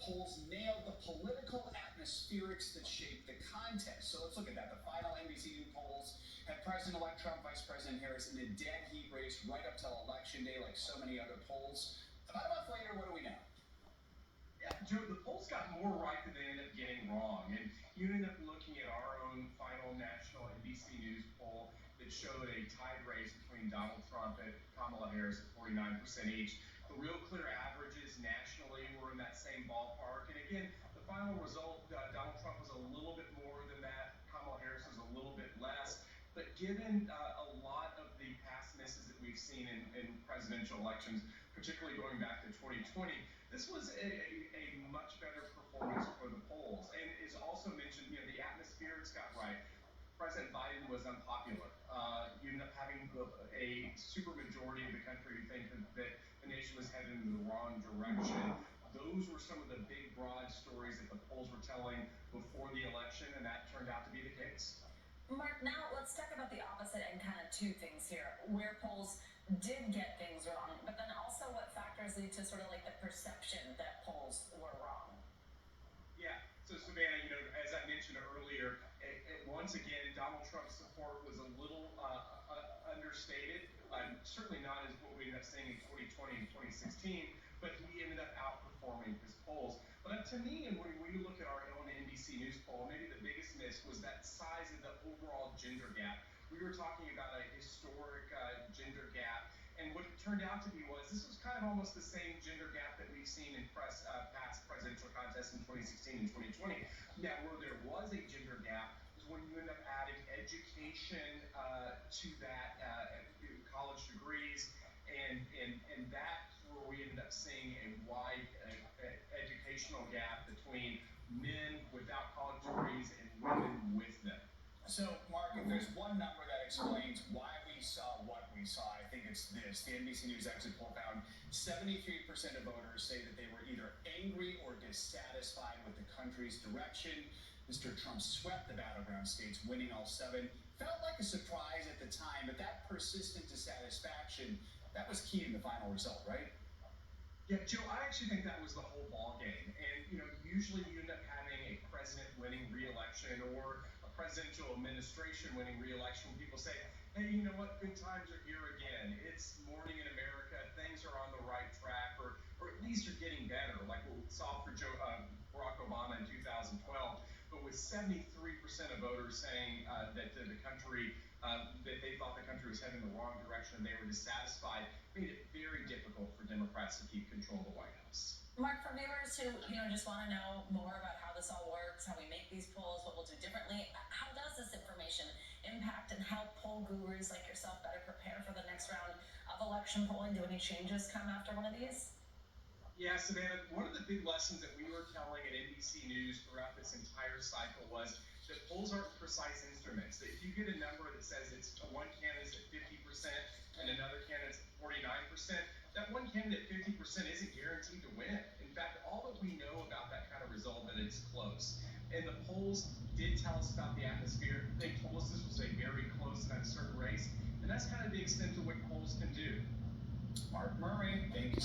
polls nailed the political atmospherics that shaped the contest. So let's look at that. The final NBC News polls had President-elect Trump, Vice President Harris in a dead heat race right up till Election Day, like so many other polls. About a month later, what do we know? Yeah, Joe, the polls got more right than they ended up getting wrong. And you ended up looking at our own final national NBC News poll that showed a tied race between Donald Trump and Kamala Harris at 49% each. The real clear averages nationally were in that same ballpark. And again, the final result, Donald Trump was a little bit more than that. Kamala Harris was a little bit less. But given a lot of the past misses that we've seen in presidential elections, particularly going back to 2020, this was a much better performance for the polls. And as also mentioned, the atmospherics got right. President Biden was unpopular. You ended up having a super majority of the country who think that the nation was headed in the wrong direction. Those were some of the big, broad stories that the polls were telling before the election, and that turned out to be the case. Mark, now let's talk about the opposite and kind of two things here, where polls did get things wrong, but then also what factors lead to sort of like the perception that polls were wrong. Yeah, so Savannah, as I mentioned earlier, once again, Donald Trump's support was a little understated, certainly not as what we ended up seeing in 2020 and 2016, but he ended up outperforming his polls. But to me, and when we look at our own NBC News poll, maybe the biggest miss was that size of the overall gender gap. We were talking about a historic gender gap, and what it turned out to be was this was kind of almost the same gender gap that we've seen in past presidential contests in 2016 and 2020. Now, where there was a gender gap is when you end up adding education to that, college degrees, and that's where we ended up seeing a wide educational gap between men without college degrees and women with them. So, Mark, if there's one number that explains why we saw what we saw, I think it's this. The NBC News exit poll found 73% of voters say that they were either angry or dissatisfied with the country's direction. Mr. Trump swept the battleground states, winning all 7. Felt like a surprise at the time, but that persistent dissatisfaction, that was key in the final result, right? Yeah, Joe, I actually think that was the whole ball game. And, usually you end up having a president winning re-election or a presidential administration winning re-election when people say, hey, you know what, good times are here again. It's morning in America, things are on the right track, or at least you're getting better, like what we saw for Barack Obama in 2012. But with 73% of voters saying that the country, that they thought the country was heading in the wrong direction and they were dissatisfied, made it very difficult for Democrats to keep control of the White House. Mark, for viewers who just want to know more about how this all works, how we make these polls, what we'll do differently, how does this information impact and help poll gurus like yourself better prepare for the next round of election polling? Do any changes come after one of these? Yeah, Savannah, one of the big lessons that we were telling at NBC News throughout this entire cycle was that polls aren't precise instruments. That if you get a number that says it's one candidate's at 50% and another candidate's at 49%, that one candidate at 50% isn't guaranteed to win. In fact, all that we know about that kind of result that it's close. And the polls did tell us about the atmosphere. They told us this was a very close and uncertain race. And that's kind of the extent to what polls can do. Mark Murray, thank you.